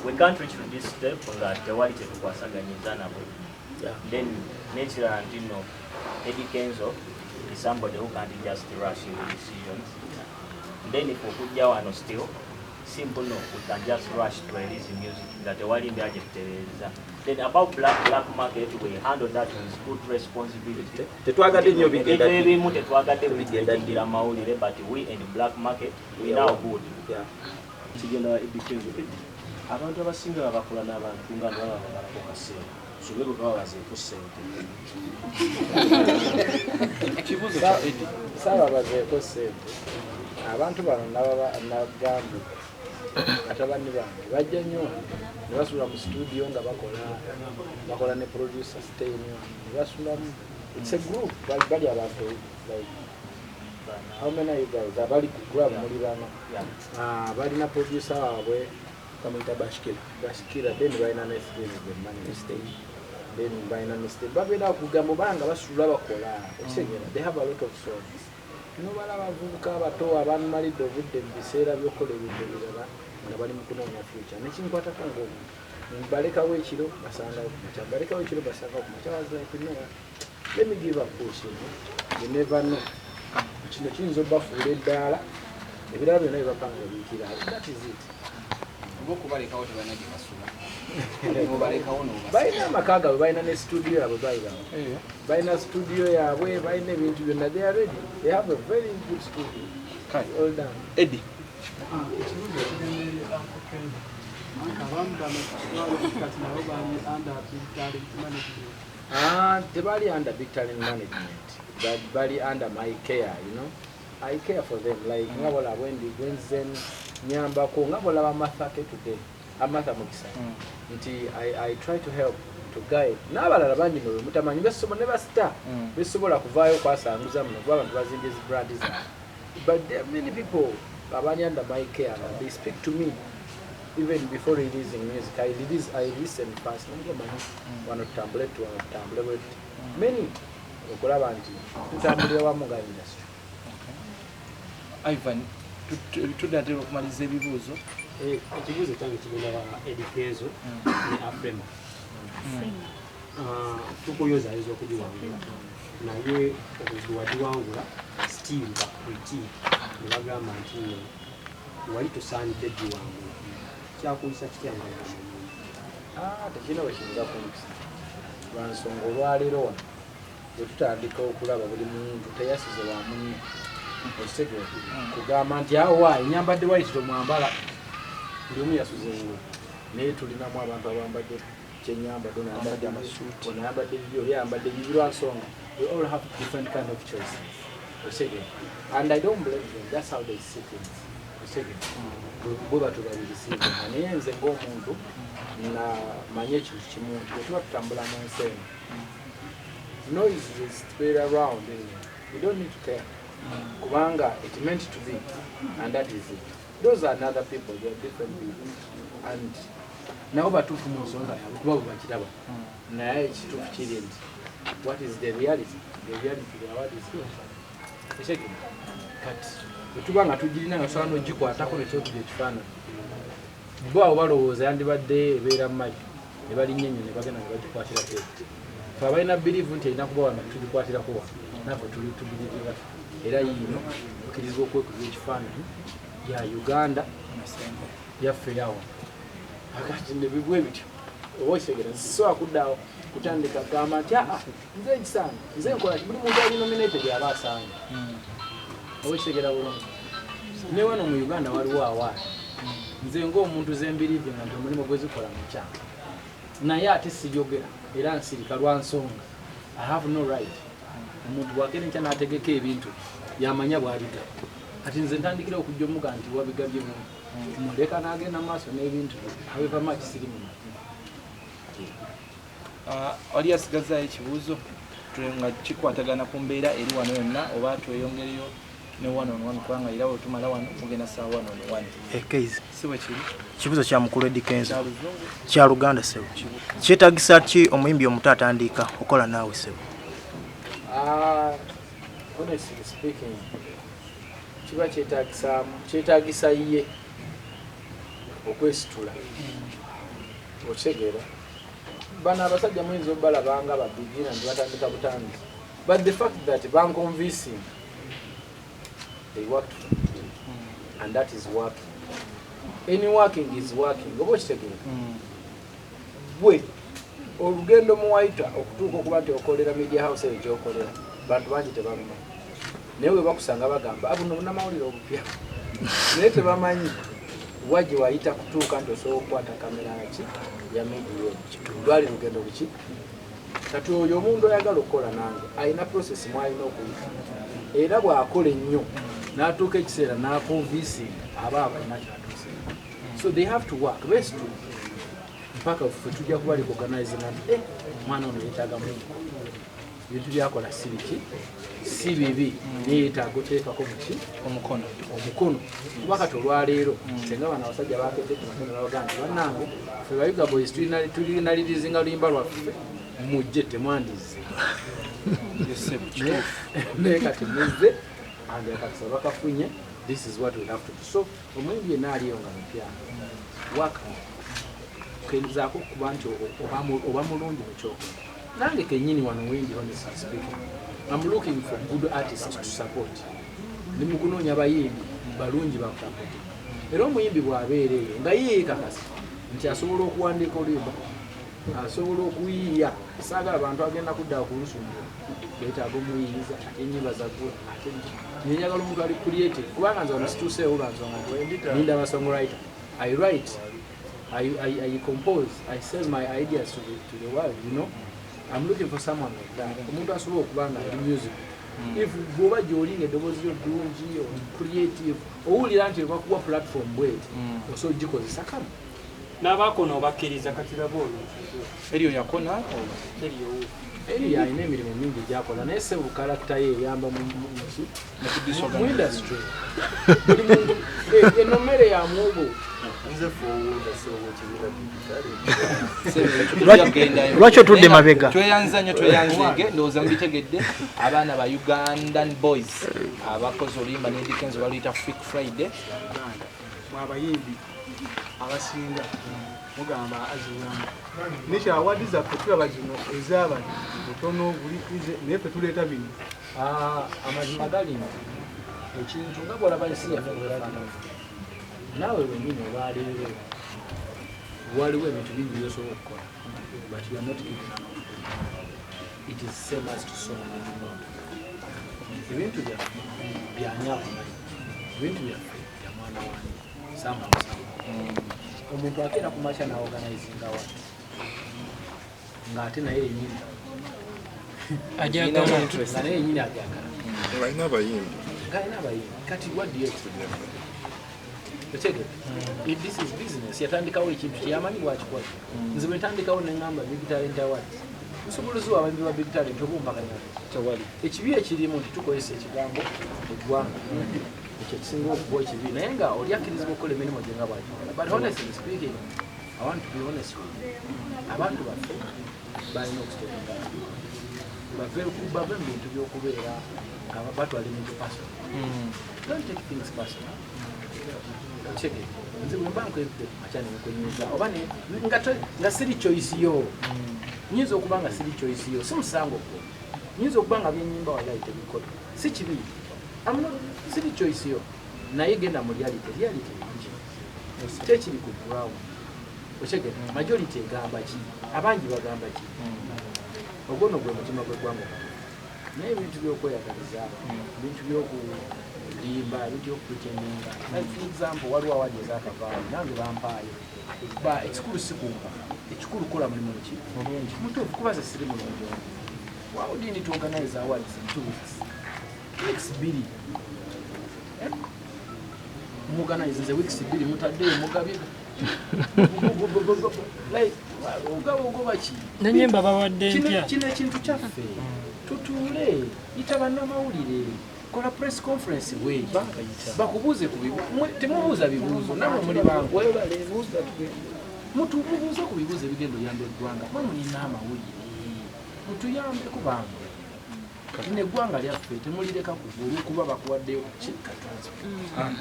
we can't reach to this step nga tewali tetukwasaganyiza nabo. Then natural and Eddie Kenzo is somebody who can't just rush into decisions. Then if we put Jawano still, simple no, we can just rush to release music that the world in the Then about black market, we handle that with good responsibility. But we in the black market, we are good. Abantu abasinga abakola n'abantu nga ndwala abalako kaseera sobeko kababaze ku ssente kibuzo kya Eddie sababaze ku ssente abantu bano nabagamba atabani bange bajja nnyo ne basula mu studio nga bakola ne producer stay nnyo ne basulamu. It's a group bali abantu like how many are you guys abali ku club muri bano balina producer waabwe kamita bashikira then baina na stage the money stage then baina na stage babera kugambo banga basula bakola they have a lot of songs bala bavubuka abato abantu malido budde biseera byokola ebintu birala nga bali mu kunoonya future nekinkwata kango mbaleka wekiro basanga kumacha mbaleka wekiro basanga kumacha waza kunera let me give a push you never know kino kinzo bafuule ddala ebirala byonna bibapanga bikira that is it. Baina amakaga baina ne studio yabwe baina studio yabwe baina ebintu byonna they are ready. They have a very good studio. All done. Eddie they under big talent management but bali under my care, I care for them like ngabola when nyamba ko ngabola ba mathake today amatha mukisa nti I try to help to guide nabalala bangi no mutamanyi besomo never star besobola kuvayo kwasanguza muno abantu bazingiza brand is but there are many people abani under my care and they speak to me even before releasing music. I listen first manyi one tambule to one tambule with many okulaba nti tutambulira wamu ga industry. Ivan tudate okumaliza ebibuuzo ekibuuzo kyange kigenda ba Eddie Kenzo ne Afrima tukuyozayoza okugiwangula naye okuziwadiwangula still bakuiti ne bagamba nti wali tusaanidde diwangula kyakuyisa kityanga tekina wekiyinza kumpisa lwansonga olwaleero wano bwetutandika okulaba buli muntu teyasize wamunye osegere kugamba nti awa enyambadde waitiro mwambala buli omu yasuzeewo naye tulinamu abantu abambadde kyenyambadde onayambadde amasuuti onayambadde bibyo yambadde bibi lwansonga we all have different kind of choices osegere and I don't blame them. That's how they see things. Osegere bwe batulabirisiza naye nze ng'omuntu na manye ekintu kimu bwe tuba tutambula mu nsi eno noise is spread around. We don't need to care kubanga it meant to be and that is it. Those are other people, they are different people and nabo batuufu mu nsonga yaabwe kuba bwe bakiraba naye ekituufu kiri nti what is the reality? The reality is what is here. Osegere kati bwetuba nga tugirina nga tusobola n'ogikwatako nekyokuja ekifaananyi bo abo balowooza yandibadde ebeera mu magi ne balinnya ennyo ne bagenda ne bagikwatira fe abalina biriivu nti erina kuba wano tugikwatirako wano naffe tugirira era yiino okkirizibwa okwekuza ekifaananyi ya Uganda yaffe yawo akati ne bibwe bityo oba osegera sisobola kuddawo kutandika gamba nti nze ekisaana nze nkola buli muntu ali nominated aba asaana oba osegera bulungi ne wano mu Uganda waliwo awaali nze ng'omuntu zembiriive nga nti omulimu gwezikola mukyanga naye ate sijogera era nsirika lwa nsonga I have no right. Omuntu bwagenda nkya n'ategeka ebintu yamanya bw'abiga kati nze ntandikira okujja omuga nti wabigabye muleka n'agenda maaso n'ebintu however much siri mu oli asigazayo ekibuuzo nga kikwatagana ku mbeera eri wano yonna oba tweyongereyo ne one on one kubanga era wetumala wano mugenda saa one on one. Ekeizi si bwe kiri kibuuzo kya mukulu Eddie Kenzo kya Luganda sebo kyetaagisa ki omuyimbi omuto atandika okola naawe sebo? Honestly speaking kiba kyetaagisa ye okwesitula okitegera bano abasajja muyinza obalabanga babigina nti batandika butambi, but the fact that banconvincing they worked for it. And that is working. Any working is working. Oba okitegera bwe olugendo muwaita okutuuka okuba nti okolera media house eyo gyokolera bantu bangi tebamanyi, naye we bakusanga bagamba abuno bunamawulire obupya naye tebamanyi waje wayita kutuuka nti osobola okukwata kamera ki ya media lwali lugendo luki. Kati oyo omuntu oyagala okukola nange alina process mwalina okuyita, era bw'akola ennyo n'atuuka ekiseera n'akonvinsinga aba abalina kyatuuse. So they have to work best to mpaka ffe tujja kuba recognizinga nti omwana ono yeetaaga mungu, ebintu byakola si biki si bibi naye yeetaaga oteekako muki omukono. Kuba kati olwaleero senga bano abasajja bakedde tumakono babaga nti bannange ffe Bayuga Boys tulinalirizinga luyimba lwaffe mujje temwandize naye kati muzze ande akakisa bakafunye. This is what we have to do. So omwembi yenna aliyo nga mupya waka kenzaako kuba nti oba mulungi mukyokola. Nange kennyini wano mwembi honestly speaking I'm looking for good artists to support. Ni mukunoonya bayimbi balungi bakusapooti. Era omuyimbi bw'abeera eyo nga yeekakasa nti asobola okuwandiika oluyimba, asobola okuyiiya. Saagala abantu agenda kudda ku lusumbu beetaaga omuyiiyiza ate ennyimba zaggula ate njagala omuntu ali creative, kubanga nze wano situuseewo bansonga nti ninda songwriter. I write, I compose, I sell my ideas to the world, you know. I'm looking for someone like that. Omuntu asobola okuba nga ali music. If bw'oba gy'olinga eddoboozi lyo ddungi creative owulira nti bakuwa platform bweti osobola gikozesa kama n'abaakona obakkiriza kati labo eriyo yakona eriyo alina emirimu mingi gyakola naye se bukalakita ye eyamba mu industry. Buli muntu eno mmere ya muogo lwaki otudde mabega? Tweyanza ndowooza mubitegedde abaana ba Ugandan Boys abakoze oluyimba ne Dickens baluyita Freak Friday. Mwabayimbi abasinga mugamba aziwamba nekyo awadi zaffe tulaba zino ez'abantu butono bulikize naye ffe tuleeta bino amazima galina ekintu nga bwolaba ensi yaffe naawe wenyini olwaleero waliwo ebintu bingi byosobola okukola but you are not giving up. It is same as to sow anymore. Ebintu byaffe byanyakumali, ebintu byaffe bya mwana wange sama omuntu akeera ku makya naorganizinga wati ng'ate naye yenyini ajagala nga naye yenyini ajagala ng'alina abayimbi kati what do you expect? If this is business yatandikawo ekintu kyeyamanyi bwakikola. Nze bwe ntandikawo neŋŋamba Big Talent Awards osobolozi abaimbi ba Big Talent obumpakanya tewali ekibi ekirimu nti tukozesa ekigambo eggwanga ekyo kisinga okuba ekibi naye nga oli akkirizibwa okukola emirimu gye nga bwakikola. But honestly speaking, I want to be honest with you, abantu baffe balina okuteeka bave mu bintu by'okubeera nga batwala ebintu personal. Don't take things personal. Nze bwe mba nkwebudde kumakya nenkwenyuza oba nga siri choice yo, nyinza okuba nga siri choice yo, si musango gwo. Nyinza okuba nga byennyimba walayi tebikola, si kibi, siri choice yo, naye genda mu reality yangi tekiri ku ground. Okyegera majority egamba ki, abangi bagamba ki, ogwo nno gwe mutima gw'eggwanga. Naye ebintu by'okweyagaliza, ebintu by'okulimba, ebintu by'okupretendinga, like for example waliwo awadi ez'akavaayo nange bampaayo ba ekikulu si kumpa, ekikulu kola mulimu ki mulungi mutuufu kuba ze siri mulungi ono. Why would you need to organize awards in 2 weeks? Weeks 2 muorganize nze weeks 2 mutaddeyo mugabye like ogoba ki nenyemba bawadde mpya kino ekintu kyaffe tutuule yita bannamawulire kola press conference we bakubuuze ku temubuuza bibuuzo nawe muli bangu mutubuuze ku bibuuzo ebigenda oyamba eggwanga mwe mulina amawulire mutuyambe kubanga neggwanga lyaffe temulireka kugulu kuba bakuwaddeyo kikka